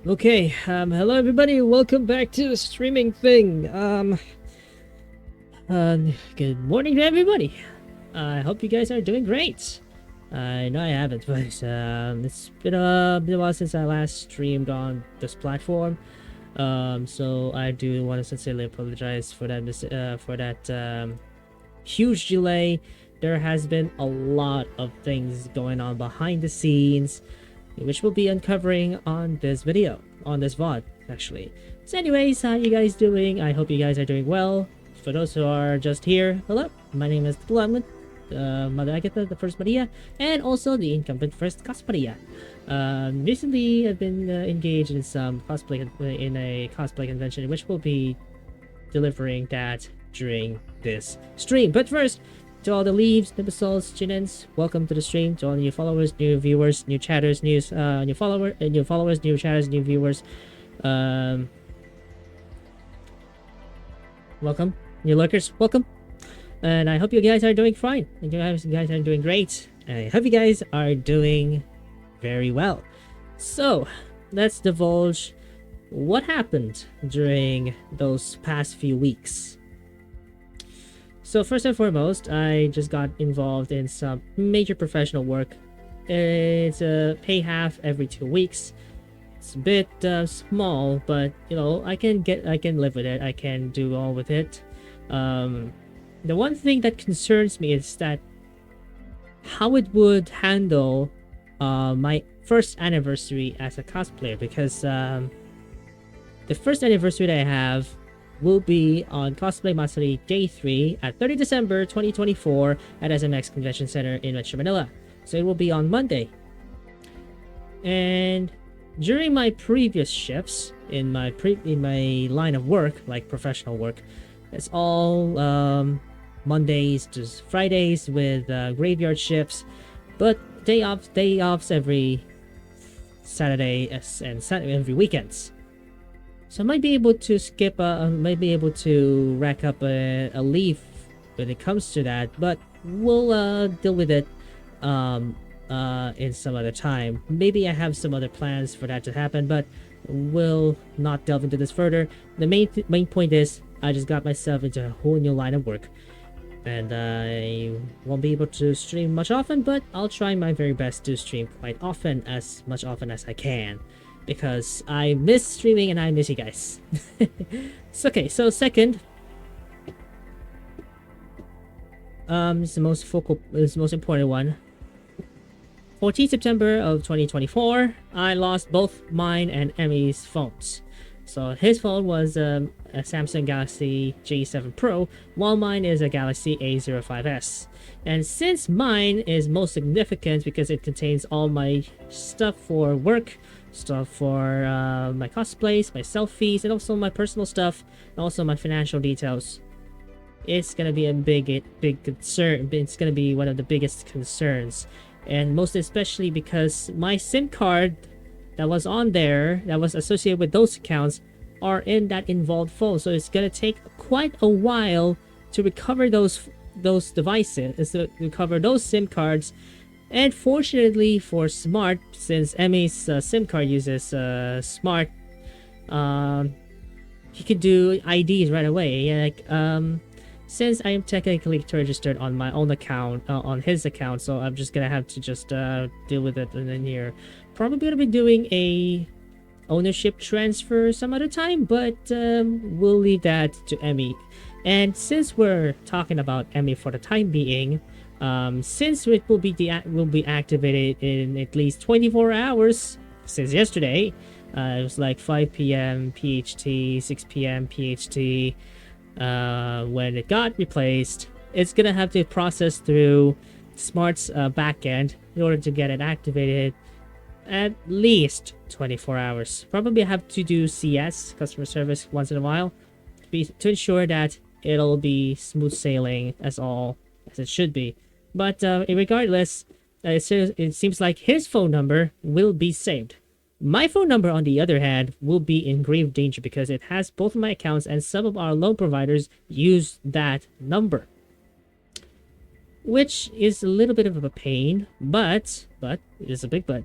Okay, hello everybody, welcome back to the streaming thing. Good morning to everybody. I hope you guys are doing great. I know I haven't, but it's been a while since I last streamed on this platform. So I do want to sincerely apologize for that huge delay. There has been a lot of things going on behind the scenes, which we'll be uncovering on this video, on this VOD, actually. So anyways, how you guys doing? I hope you guys are doing well. For those who are just here, hello, my name is Mother Agatha, the First Maria, and also the incumbent First Maria. Recently, I've been engaged in some cosplay, in a cosplay convention, which will be delivering that during this stream. But first, to all the leaves, nimbisols, chinens, welcome to the stream. To all new followers, new viewers, new chatters, new followers, new chatters, new viewers. Welcome, new lurkers, welcome. And I hope you guys are doing fine. And you guys are doing great. And I hope you guys are doing very well. So, let's divulge what happened during those past few weeks. So first and foremost, I just got involved in some major professional work. It's a pay half every 2 weeks. It's a bit small, but you know, I can live with it. I can do all with it. The one thing that concerns me is that how it would handle my first anniversary as a cosplayer, because the first anniversary that I have will be on Cosplay Matsuri Day 3 at 30 December 2024 at SMX Convention Center in Metro Manila. So it will be on Monday. And during my previous shifts in my line of work, like professional work, it's all Mondays to Fridays with graveyard shifts, but day offs every Saturday and every weekends. So I might be able to skip, might be able to rack up a leave when it comes to that, but we'll deal with it in some other time. Maybe I have some other plans for that to happen, but we'll not delve into this further. The main point is I just got myself into a whole new line of work, and I won't be able to stream much often, but I'll try my very best to stream quite often, as often as I can. Because I miss streaming and I miss you guys. So, okay, so second, it's the most important one. 14th September of 2024, I lost both mine and Emmy's phones. So his phone was a Samsung Galaxy J7 Pro, while mine is a Galaxy A05s. And since mine is most significant because it contains all my stuff for work, stuff for my cosplays, my selfies, and also my personal stuff, and also my financial details, it's gonna be a big concern. It's gonna be one of the biggest concerns, and most especially because my SIM card that was on there, that was associated with those accounts, are in that involved phone. So it's gonna take quite a while to recover those devices, to recover those SIM cards. And fortunately for Smart, since Emmy's SIM card uses Smart, he could do IDs right away. Yeah, like since I am technically registered on my own account, on his account, so I'm just gonna have to just deal with it in here. Probably gonna be doing a ownership transfer some other time, but we'll leave that to Emmy. And since we're talking about Emmy for the time being, since it will be activated in at least 24 hours since yesterday, it was like 5 p.m. PHT, 6 p.m. PHT, when it got replaced. It's gonna have to process through Smart's backend in order to get it activated. At least 24 hours. Probably have to do CS, customer service, once in a while to ensure that it'll be smooth sailing as it should be. But regardless, it seems like his phone number will be saved. My phone number, on the other hand, will be in grave danger because it has both of my accounts, and some of our loan providers use that number, which is a little bit of a pain. But it is a big but.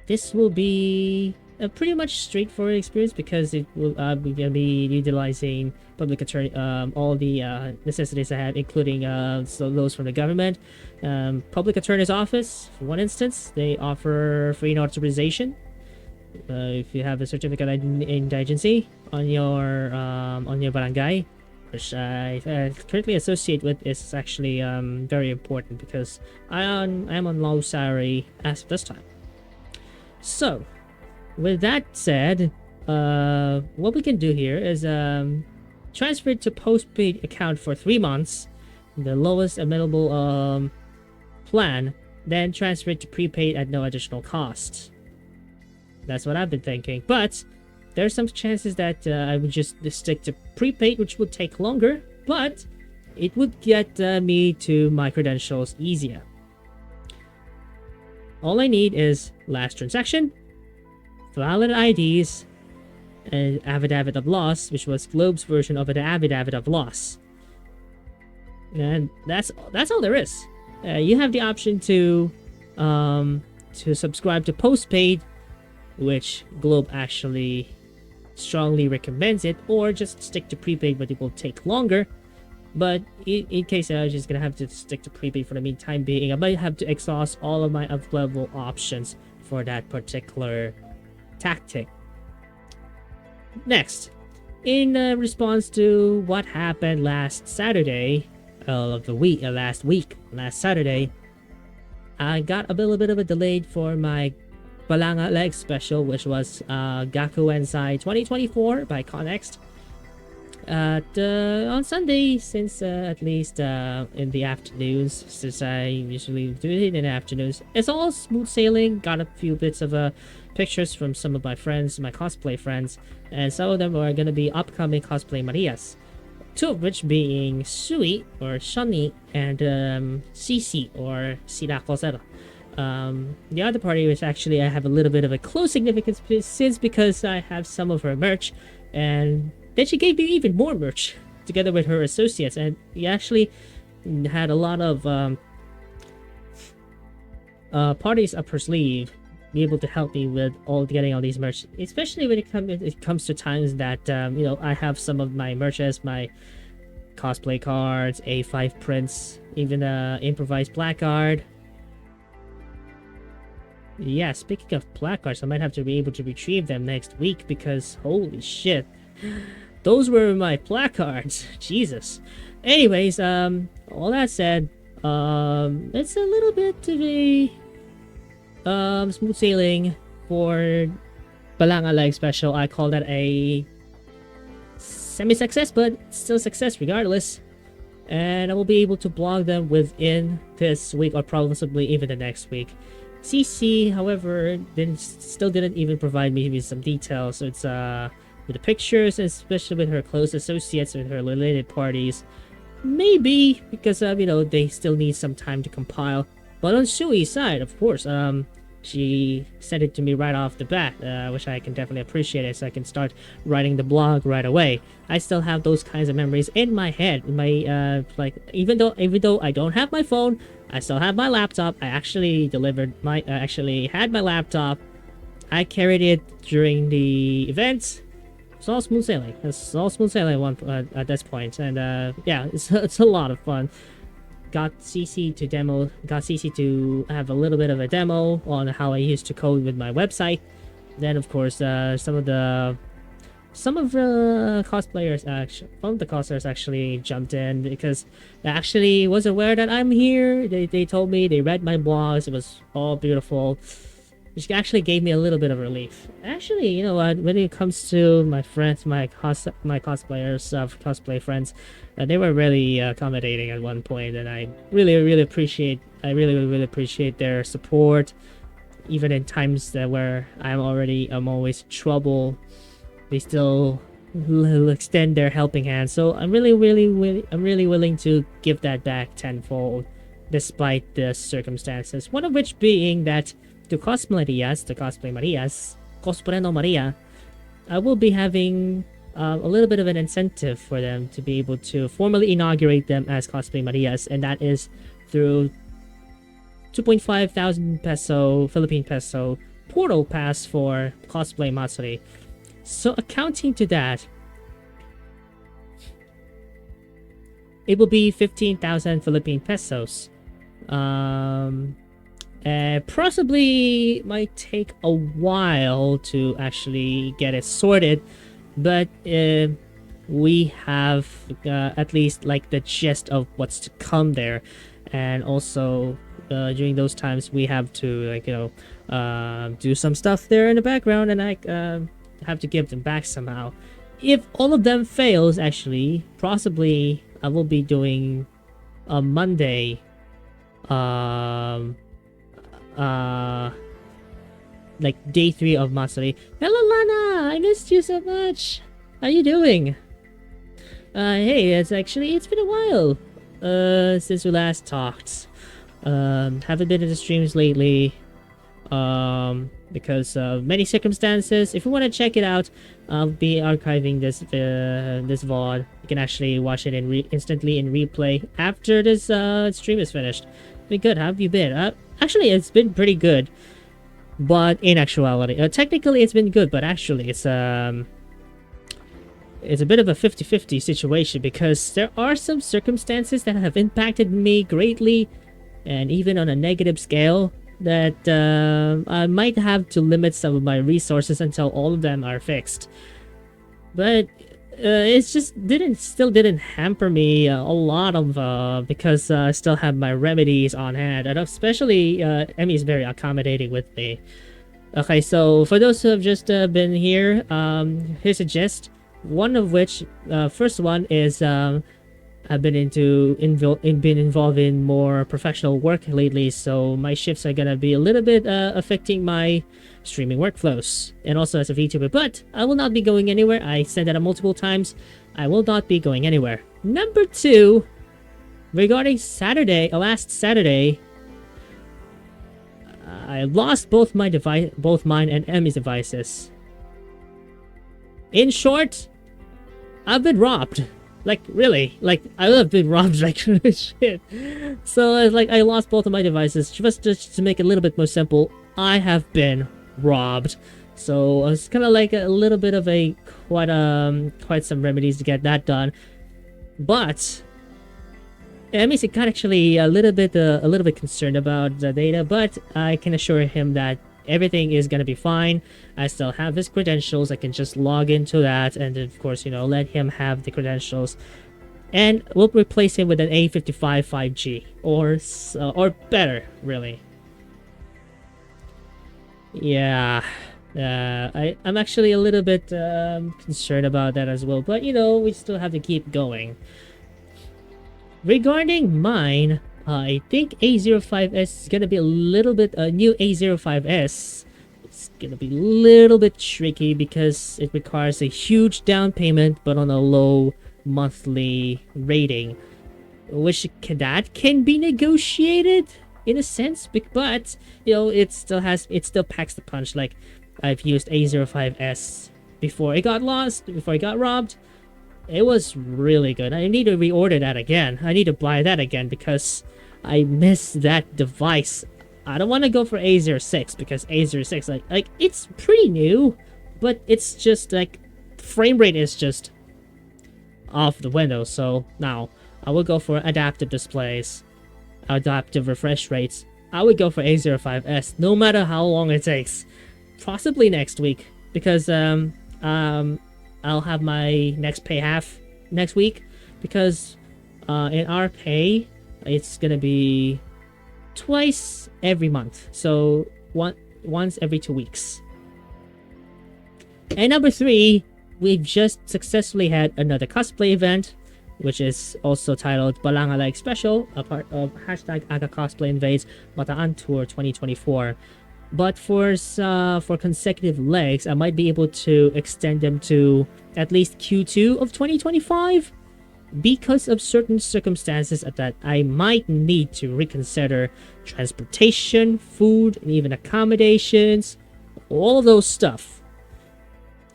this will be a pretty much straightforward experience because it will we're gonna be utilizing public attorney all the necessities I have, including so those from the government. Public attorney's office, for one instance, they offer free notarization if you have a certificate of indigency on your barangay, which I currently associate with, is actually very important because I'm on low salary as of this time. So, with that said, what we can do here is transfer it to postpaid account for 3 months, the lowest available plan, then transfer it to prepaid at no additional cost. That's what I've been thinking. But there's some chances that I would just stick to prepaid, which would take longer, but it would get me to my credentials easier. All I need is last transaction, valid IDs, and affidavit of loss, which was Globe's version of an affidavit of loss. And that's all there is. You have the option to subscribe to postpaid, which Globe actually strongly recommends it, or just stick to prepaid, but it will take longer. But in case I'm just gonna have to stick to prepaid for the meantime being, I might have to exhaust all of my available options for that particular tactic. Next, in response to what happened last Saturday of the week, last Saturday, I got a little bit of a delay for my Balanga Leg special, which was Gaku Ensai 2024 by Connext. On Sunday, since at least in the afternoons, since I usually do it in the afternoons, it's all smooth sailing. Got a few bits of pictures from some of my friends, my cosplay friends, and some of them are going to be upcoming cosplay Marias. 2 of which being Sui or Shani and Cici or Sira Cosera. The other party was actually, I have a little bit of a close significance since because I have some of her merch, and then she gave me even more merch together with her associates, and he actually had a lot of parties up her sleeve, be able to help me with getting all these merch, especially when it comes to times that you know, I have some of my merches, my cosplay cards, A5 prints, even improvised placard. Yeah, speaking of placards, I might have to be able to retrieve them next week because holy shit, those were my placards. Jesus. Anyways, all that said, it's a little bit to be smooth sailing for Balanga Leg special. I call that a semi-success, but still success regardless. And I will be able to blog them within this week or possibly even the next week. CC, however, still didn't even provide me with some details. So it's with the pictures, especially with her close associates with her related parties. Maybe because you know, they still need some time to compile. But on Sui's side, of course, she sent it to me right off the bat, which I can definitely appreciate it, so I can start writing the blog right away. I still have those kinds of memories in my head. My like, even though I don't have my phone, I still have my laptop. I actually actually had my laptop. I carried it during the event. It's all smooth sailing. It's all smooth sailing at this point, and yeah, it's a lot of fun. Got CC to have a little bit of a demo on how I used to code with my website. Then of course some of the cosplayers actually jumped in because they actually was aware that I'm here. They told me, they read my blogs, it was all beautiful, which actually gave me a little bit of relief. Actually, you know what, when it comes to my friends, my cosplayers, cosplay friends, they were really accommodating at one point, and I really appreciate their support, even in times where I'm always in trouble. They still extend their helping hand. So I'm really willing to give that back tenfold, despite the circumstances. One of which being that to cosplay Marias, Cosplay no Maria, I will be having a little bit of an incentive for them to be able to formally inaugurate them as Cosplay Marias, and that is through 2,500 peso, Philippine peso, portal pass for cosplay Matsuri. So accounting to that, it will be 15,000 Philippine pesos. Possibly might take a while to actually get it sorted, but we have at least like the gist of what's to come there, and also during those times we have to like do some stuff there in the background, and I have to give them back somehow. If all of them fails, actually, possibly I will be doing a Monday like day 3 of Matsuri. Hello Lana, I missed you so much. How you doing? Hey, it's been a while since we last talked. Haven't been in the streams lately because of many circumstances. If you want to check it out, I'll be archiving this VOD. You can actually watch it instantly in replay after this stream is finished. Been good. How have you been? Actually, it's been pretty good, but in actuality, technically it's been good, but actually it's a bit of a 50-50 situation, because there are some circumstances that have impacted me greatly, and even on a negative scale, that I might have to limit some of my resources until all of them are fixed. But it's just still didn't hamper me a lot of because I still have my remedies on hand, and especially Emmy is very accommodating with me. Okay, so for those who have just been here, here's a gist. One of which, first one is I've been been involved in more professional work lately, so my shifts are gonna be a little bit affecting my streaming workflows, and also as a VTuber. But I will not be going anywhere. I said that multiple times. I will not be going anywhere. Number 2, regarding last Saturday, I lost both mine and Emmy's devices. In short, I've been robbed. Like, really, like, I have been robbed like shit. So, I lost both of my devices. Just to make it a little bit more simple, I have been robbed. So, it's kind of like a little bit of quite some remedies to get that done. But it makes it actually a little bit concerned about the data, but I can assure him that everything is gonna be fine. I still have his credentials. I can just log into that, and of course, let him have the credentials, and we'll replace him with an A55 5G or better, really. Yeah, I'm actually a little bit concerned about that as well, but we still have to keep going. Regarding mine, I think A05S is gonna be a little bit new A05S. It's gonna be a little bit tricky because it requires a huge down payment, but on a low monthly rating, which can be negotiated in a sense. But it still packs the punch. Like, I've used A05S before it got robbed. It was really good. I need to reorder that again. I need to buy that again because I miss that device. I don't want to go for A06 because A06, like it's pretty new, but it's just like frame rate is just off the window. So now I will go for adaptive displays, adaptive refresh rates. I would go for A05S no matter how long it takes. Possibly next week, because I'll have my next pay half next week, because in our pay it's gonna be twice every month, so once every 2 weeks. And number 3, we've just successfully had another cosplay event, which is also titled Balanga Special, a part of #Aga Cosplay Invades Bataan Tour 2024. But for consecutive legs, I might be able to extend them to at least Q2 of 2025 because of certain circumstances that I might need to reconsider transportation, food, and even accommodations, all of those stuff,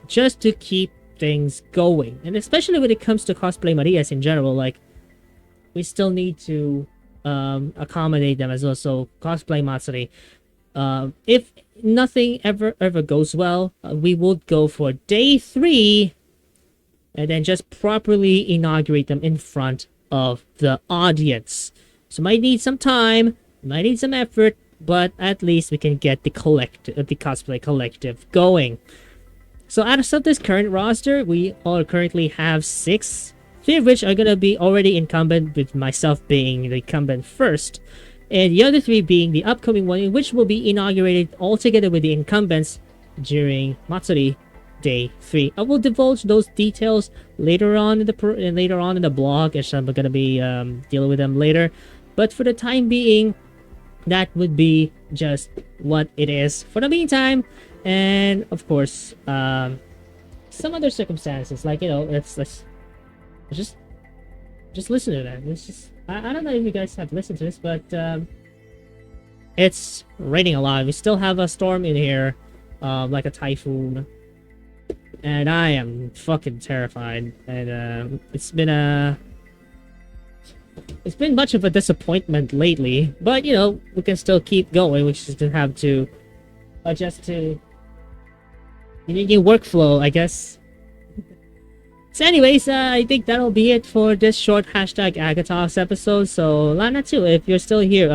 just to keep things going. And especially when it comes to cosplay Marias in general, like, we still need to accommodate them as well. So cosplay Matsuri, If nothing ever goes well, we will go for day 3 and then just properly inaugurate them in front of the audience. So might need some time, might need some effort, but at least we can get the cosplay collective going. So out of this current roster, we all currently have 6, 3 of which are gonna be already incumbent, with myself being the incumbent first, and the other 3 being the upcoming one, which will be inaugurated all together with the incumbents during Matsuri Day 3. I will divulge those details later on in the blog, as I'm gonna be dealing with them later. But for the time being, that would be just what it is for the meantime. And of course, some other circumstances, like, you know, let's just listen to that. It's just, I don't know if you guys have listened to this, but it's raining a lot. We still have a storm in here, like a typhoon, and I am fucking terrified. And it's been much of a disappointment lately, but you know, we can still keep going. We just have to adjust to the new workflow, I guess. So anyways, I think that'll be it for this short #Agatalks episode. So Lana too, if you're still here,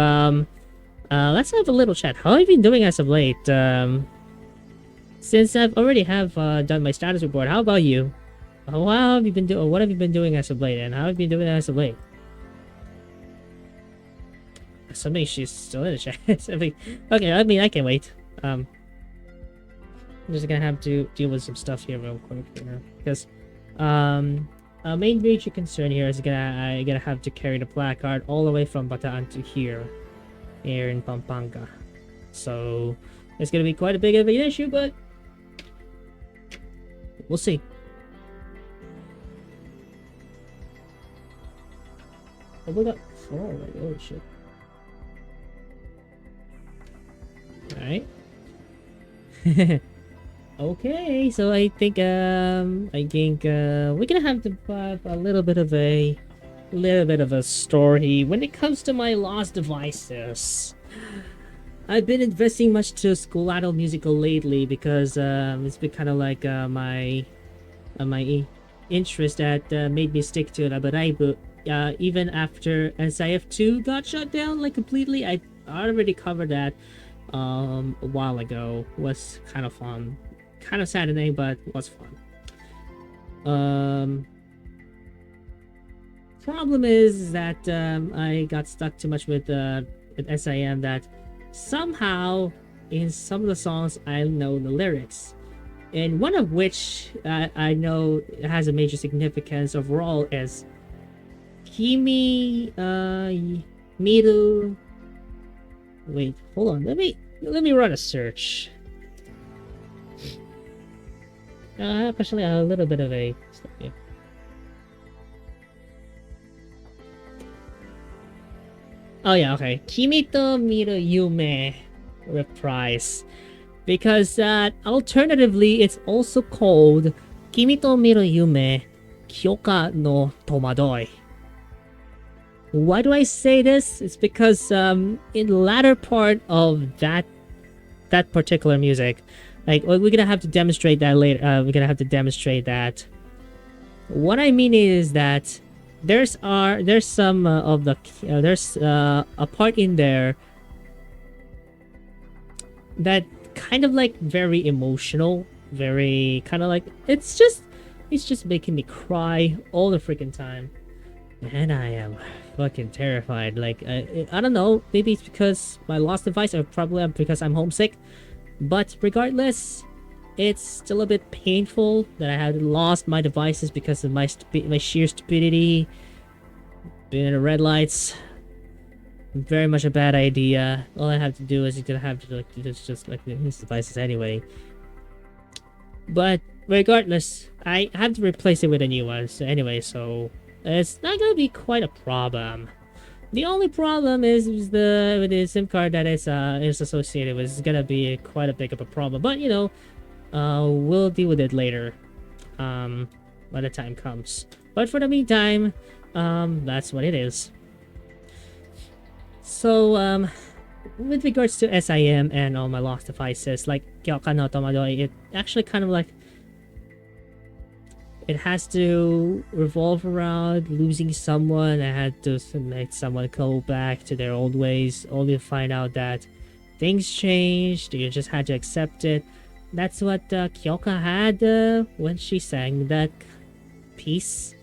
let's have a little chat. How have you been doing as of late? Since I've already done my status report, how about you? What have you been doing as of late, and how have you been doing as of late? Something, she's still in the chat. Okay, I mean, I can wait. I'm just gonna have to deal with some stuff here real quick, because a main major concern here is I gotta have to carry the placard all the way from Bataan to here in Pampanga. So it's gonna be quite a big of an issue, but we'll see. Oh, we got oh shit. Alright. Okay, so I think we're gonna have to have a little bit of a story when it comes to my lost devices. I've been investing much to School Idol Musical lately because it's been kind of like my interest that made me stick to it. But even after SIF2 got shut down like completely, I already covered that a while ago. It was kind of fun, kind of saddening, but it was fun. Problem is that I got stuck too much with SIM, that somehow in some of the songs I know the lyrics, and one of which I know has a major significance overall is Kimi Miru. Wait, hold on. Let me run a search. Actually, a little bit of a. Yeah. Oh yeah, okay. Kimi to Miru Yume reprise, because alternatively it's also called Kimi to Miru Yume Kyoka no Tomadoi. Why do I say this? It's because in the latter part of that particular music, like, we're gonna have to demonstrate that later. We're gonna have to demonstrate that. What I mean is that there's some of the there's a part in there that kind of like very emotional, very kind of like it's just making me cry all the freaking time. And I am fucking terrified. Like, I don't know. Maybe it's because my lost device, or probably because I'm homesick. But regardless, it's still a bit painful that I had lost my devices because of my sheer stupidity. Being in the red lights, very much a bad idea. All I have to do is you're gonna have to like just like his devices anyway. But regardless, I have to replace it with a new one. So anyway, so it's not gonna be quite a problem. The only problem is with the SIM card that is associated with. It's gonna be quite a big of a problem. But you know, we'll deal with it later, when the time comes. But for the meantime, that's what it is. So with regards to SIM and all my lost devices, like Kyoka no Tomadoi, it actually kind of like it has to revolve around losing someone. I had to make someone go back to their old ways, only to find out that things changed. You just had to accept it. That's what Kyoka had when she sang that piece.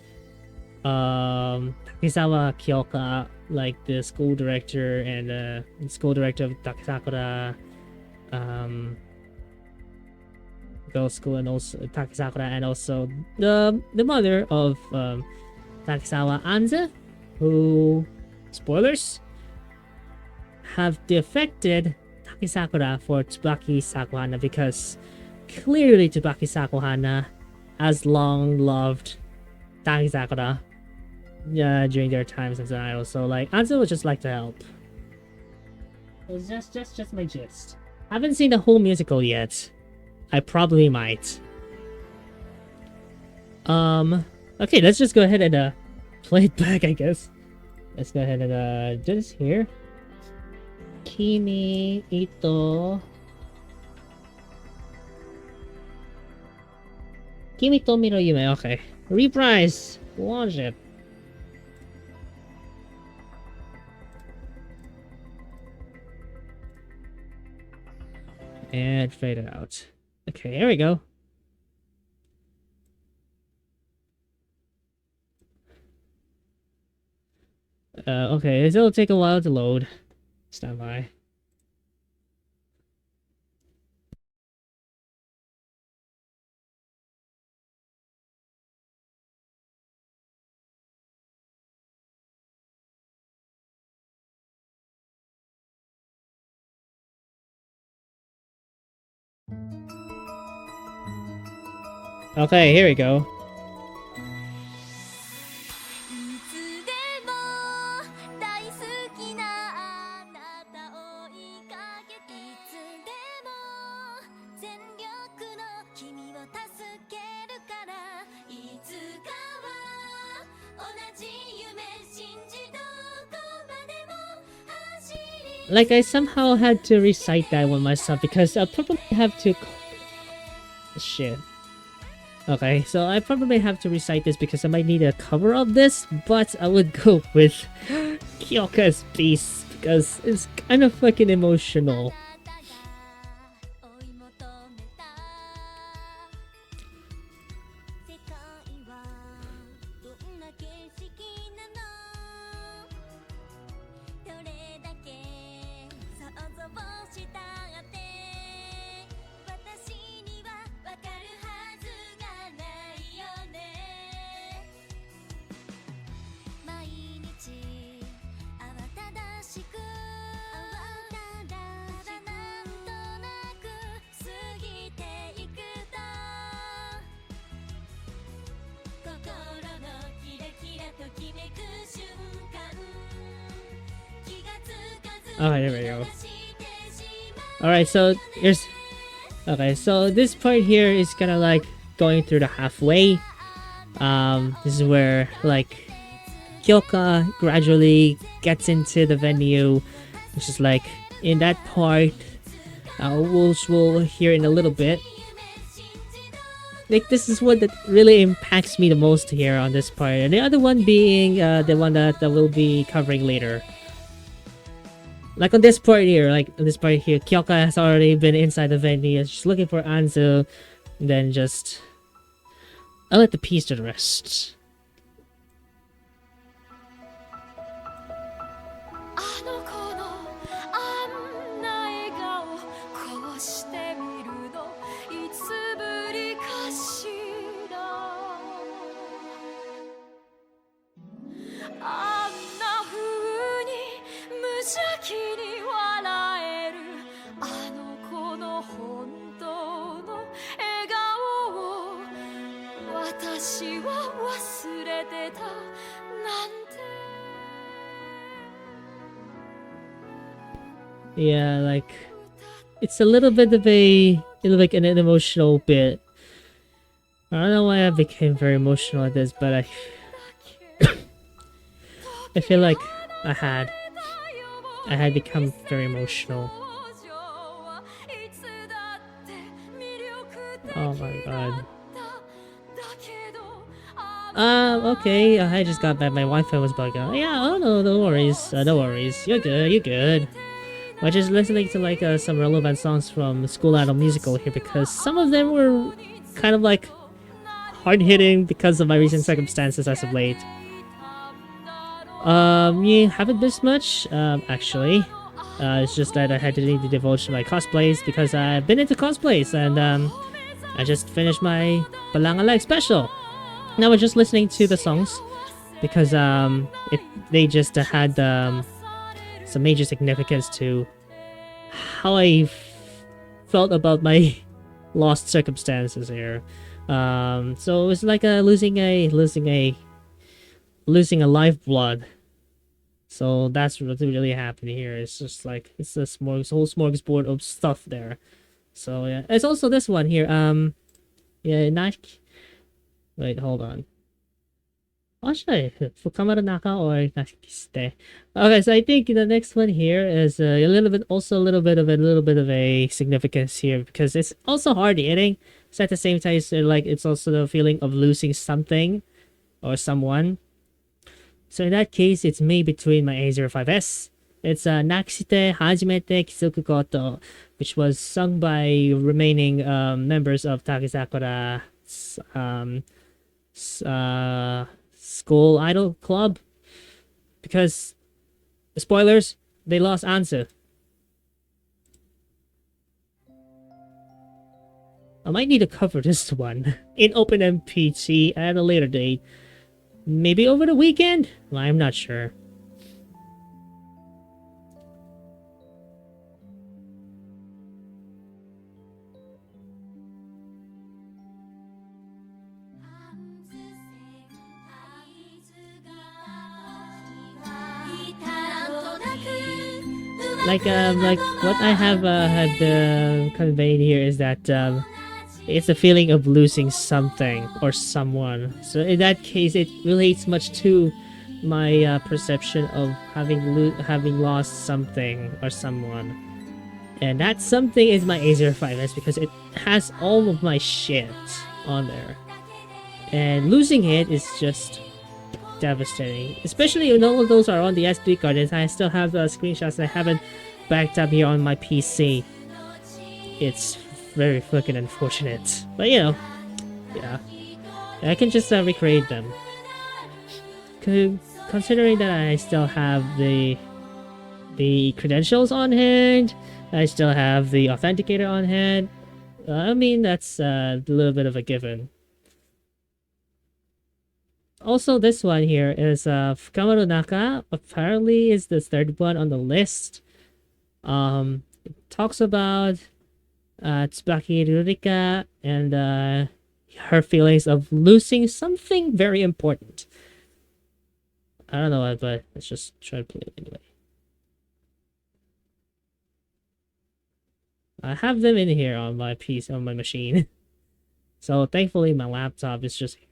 Takizawa Kyoka, like the school director and school director of Takasakura girls' school, and also Takasakura, and also the mother of Takizawa Anza, who, spoilers, have defected Takisakura for Tsubaki Sakuhana, because clearly Tsubaki Sakuhana has long loved Takisakura during their times as an idol. So like Anza would just like to help. It was just my gist. Haven't seen the whole musical yet. I probably might. Okay, let's just go ahead and play it back, I guess. Let's go ahead and do this here. Kimi to Mi no Yume. Okay. Reprise. Watch it. And fade it out. Okay, here we go. Okay, it'll take a while to load. Stand by. Okay, here we go. Like, I somehow had to recite that one myself because I'll probably have to... Shit. Okay, so I probably have to recite this because I might need a cover of this, but I would go with Kyoka's piece because it's kind of fucking emotional. Alright, there we go. Alright, so here's... Okay, so this part here is kind of like going through the halfway. This is where, like, Kyoka gradually gets into the venue, which is like, in that part, which we'll hear in a little bit. Like, this is what that really impacts me the most here on this part, and the other one being the one that we'll be covering later. Like on this part here, Kyoka has already been inside the venue, she's looking for Anzu, and then just... I'll let the piece do the rest. Yeah, like, it's a little bit of an emotional bit. I don't know why I became very emotional at this, but I feel like I had I had become very emotional. Oh my god. Okay, I just got back. My Wi-Fi was bugging out. Yeah, oh no, no worries. No worries. You're good, you're good. We're just listening to like some relevant songs from School Idol musical here because some of them were kind of like hard-hitting because of my recent circumstances as of late. You haven't missed much, actually. It's just that I had to need to devote to my cosplays because I've been into cosplays and I just finished my Balangalag special. Now we're just listening to the songs because they just had some major significance to how I felt about my lost circumstances here. So it was like losing a lifeblood. So that's what really happened here. It's just like it's a whole smorgasbord of stuff there. So yeah, it's also this one here. Yeah, not. Wait, hold on. What should I? Fukamara Naka or Nakiste? Okay, so I think the next one here is a little bit of a significance here because it's also hard hitting. So at the same time, it's like it's also the feeling of losing something or someone. So in that case, it's me between my A05S. It's Nakshite Hajimete Kizoku Koto, which was sung by remaining members of Takizakura's school idol club. Because, spoilers, they lost Ansu. I might need to cover this one in OpenMPT at a later date. Maybe over the weekend? Well, I'm not sure. Like what I have had conveyed here is that it's a feeling of losing something or someone. So in that case, it relates much to my perception of having lost something or someone. And that something is my A05S because it has all of my shit on there. And losing it is just devastating. Especially when all of those are on the SD card and I still have screenshots that I haven't backed up here on my PC. It's very fucking unfortunate. But you know, yeah. I can just recreate them. Considering that I still have the credentials on hand, I still have the authenticator on hand. I mean, that's a little bit of a given. Also, this one here is Fukamaro Naka. Apparently, is the third one on the list. It talks about Tsubaki Rurika and her feelings of losing something very important. I don't know what, but let's just try to play it anyway. I have them in here on my PC, on my machine. So thankfully my laptop is just here.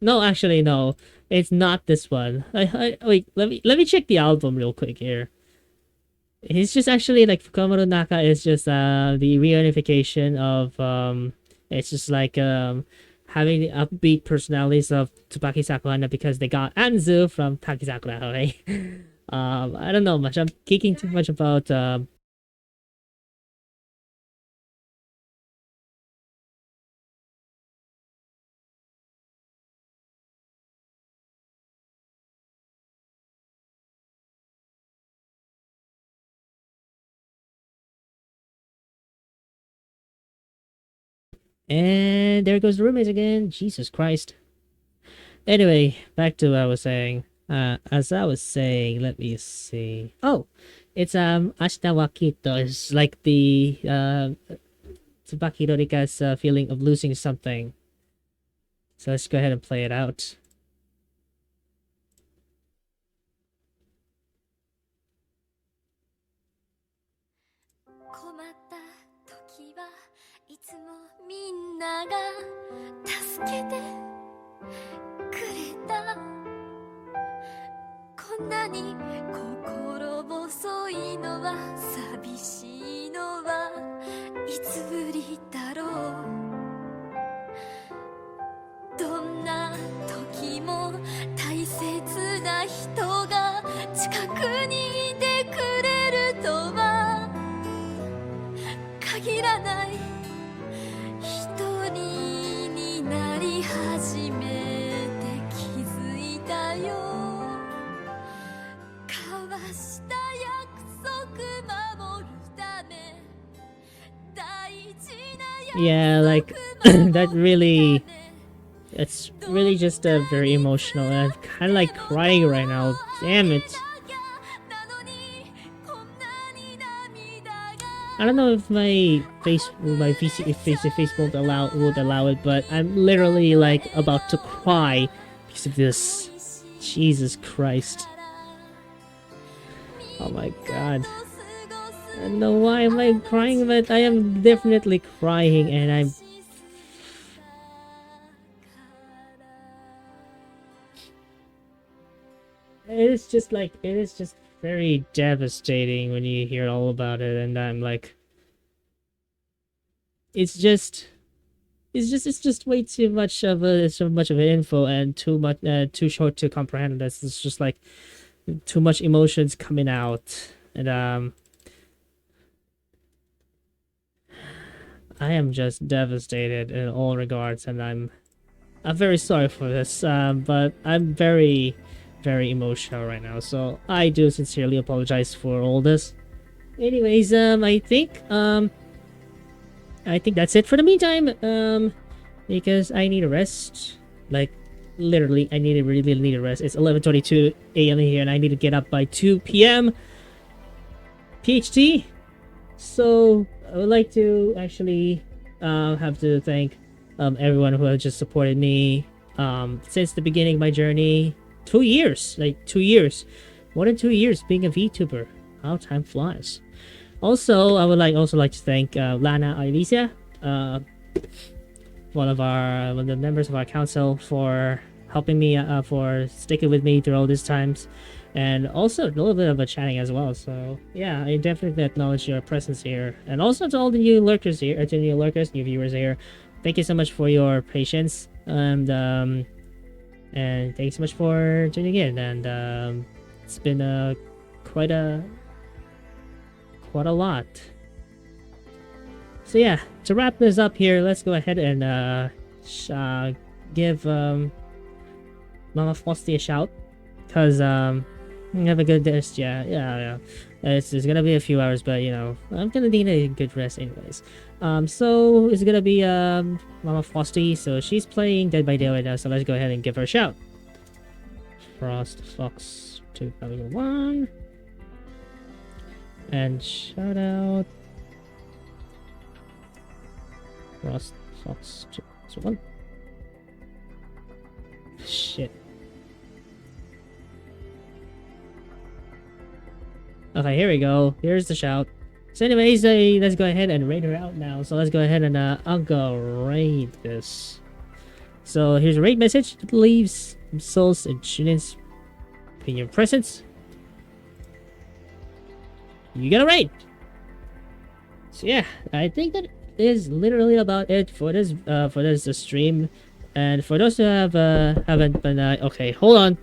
No, actually no. It's not this one. Wait, let me check the album real quick here. It's just actually like Fukamaro Naka is just the reunification of it's just like having the upbeat personalities of Tsubaki Sakurana because they got Anzu from Takizakura, right? I don't know much. I'm geeking too much about and there goes the roommates again. Jesus Christ. Anyway, back to what I was saying. As I was saying, let me see. Oh, it's Ashita Wakito. It's like the Tsubaki Rorika's feeling of losing something. So let's go ahead and play it out. こんなに心細いのは寂しいのはいつぶりだろうどんな時も大切な人が近くにいてくれるとは限らない一人になり始めて気づいたよ交わした約束守るため大事な Yeah, like that really, it's really just very emotional, and I'm kind of like crying right now. Damn it. I don't know if my face won't allow it, but I'm literally like about to cry because of this. Jesus Christ. Oh my god. I don't know why am I crying, but I am definitely crying, and I'm... It is just like, it is just very devastating when you hear all about it, and I'm like... It's just way too much of info, and too short to comprehend. It's just like too much emotions coming out, and I am just devastated in all regards, and I'm very sorry for this, but I'm very emotional right now, so I do sincerely apologize for all this. Anyways, I think that's it for the meantime, because I need a rest. Like, literally, I really need a rest. It's 11:22 a.m. here, and I need to get up by 2 p.m. PHT. So, I would like to actually have to thank everyone who has just supported me since the beginning of my journey. 2 years! Like, 2 years. More than 2 years being a VTuber. How time flies. Also, I would also like to thank Lana Alicia, one of the members of our council, for helping me, for sticking with me through all these times, and also a little bit of a chatting as well. So yeah, I definitely acknowledge your presence here, and also to all the new lurkers here, new viewers here. Thank you so much for your patience, and thanks so much for tuning in. And it's been quite a lot. So yeah, to wrap this up here, let's go ahead and give Mama Frosty a shout, because have a good rest. Yeah. It's gonna be a few hours, but you know, I'm gonna need a good rest anyways. So it's gonna be Mama Frosty. So she's playing Dead by Daylight right now, so let's go ahead and give her a shout. Frost Fox 2001. And shout out Frost Fox 2001. Shit. Okay, here we go. Here's the shout. So anyways, let's go ahead and raid her out now. So let's go ahead and I'll go raid this. So here's a raid message. It leaves souls and students in your presence. You get a raid. So yeah, I think that is literally about it for this stream. And for those who haven't been okay, hold on.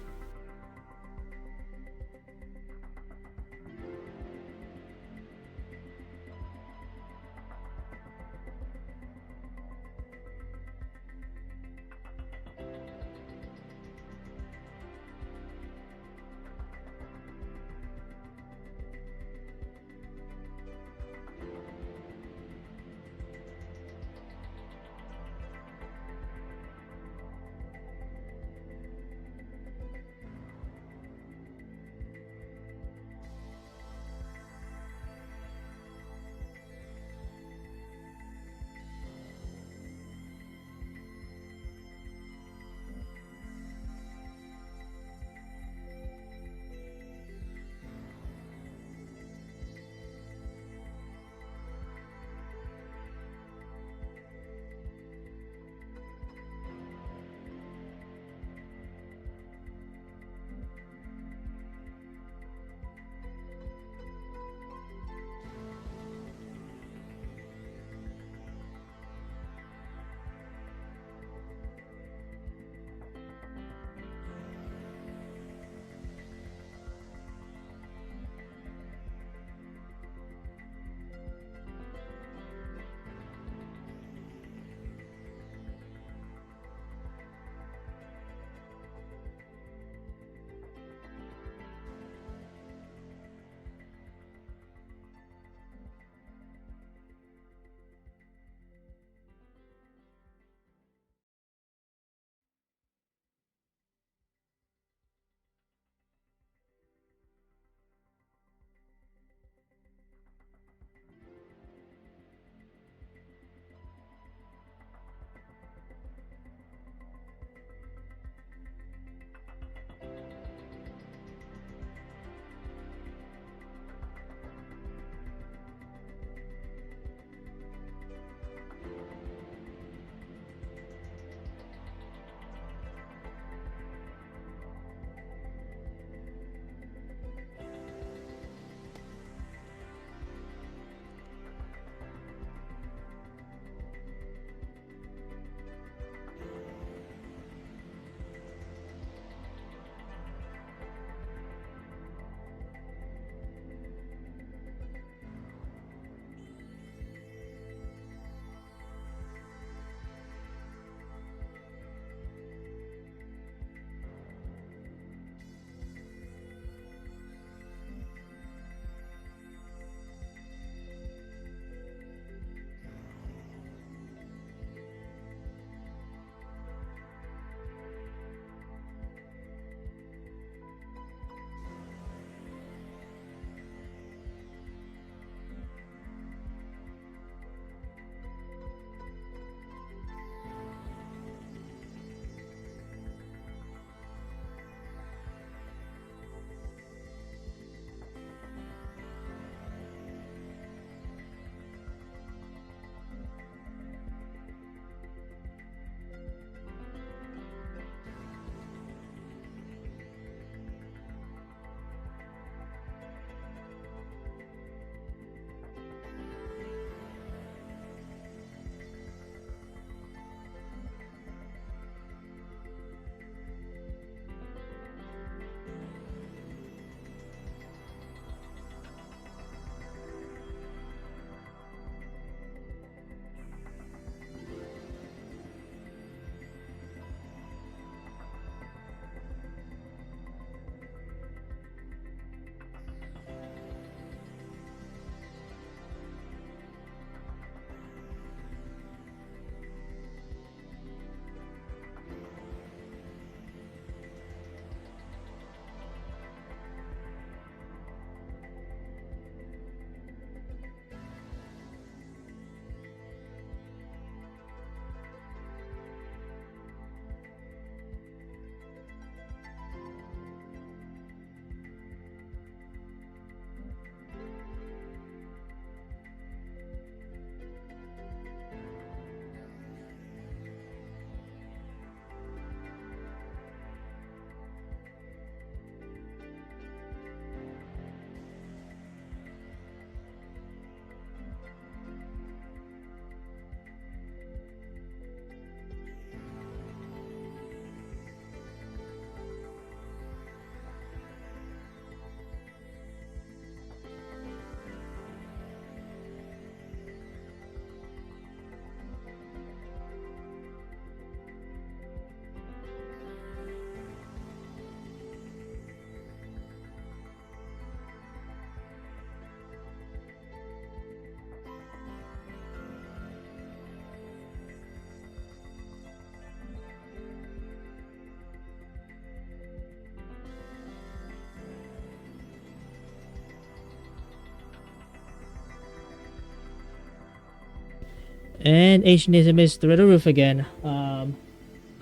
And Asianism is through the roof again.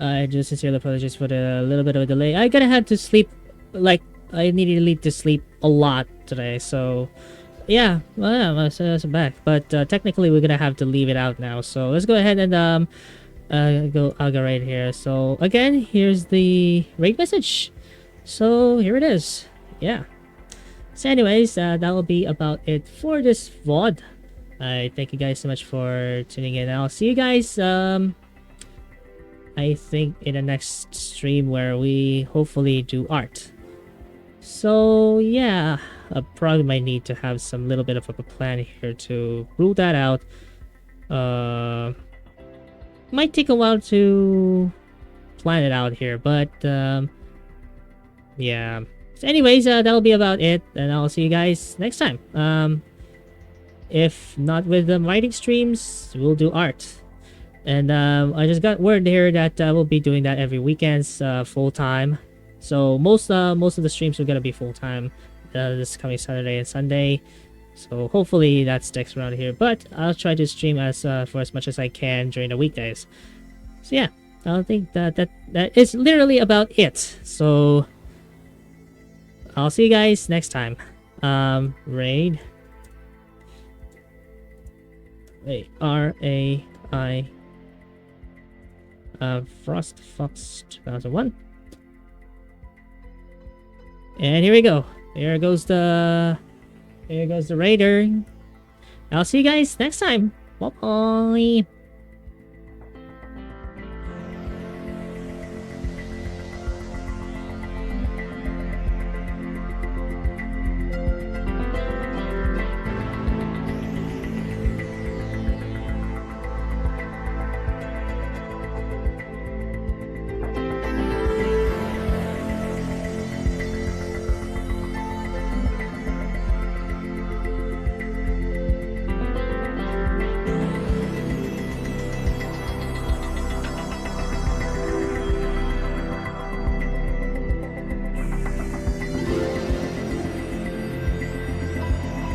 I just sincerely apologize for the little bit of a delay. I gotta have to sleep, like, I needed to sleep a lot today, so yeah, well, yeah, so back. But technically we're gonna have to leave it out now, so let's go ahead and I'll go right here. So again, here's the raid message. So here it is. Yeah. So anyways, that will be about it for this VOD. I thank you guys so much for tuning in. I'll see you guys I think in the next stream where we hopefully do art. So yeah, I probably might need to have some little bit of a plan here to rule that out. Might take a while to plan it out here, but yeah. So anyways, that'll be about it, and I'll see you guys next time. If not with the writing streams, we'll do art. And I just got word here that we'll be doing that every weekends, full time. So most of the streams are gonna be full time this coming Saturday and Sunday. So hopefully that sticks around here. But I'll try to stream for as much as I can during the weekdays. So yeah, I think that is literally about it. So I'll see you guys next time. Raid. Wait, R-A-I Frost Fox 2001. And here we go. Here goes the raider. I'll see you guys next time. Bye bye.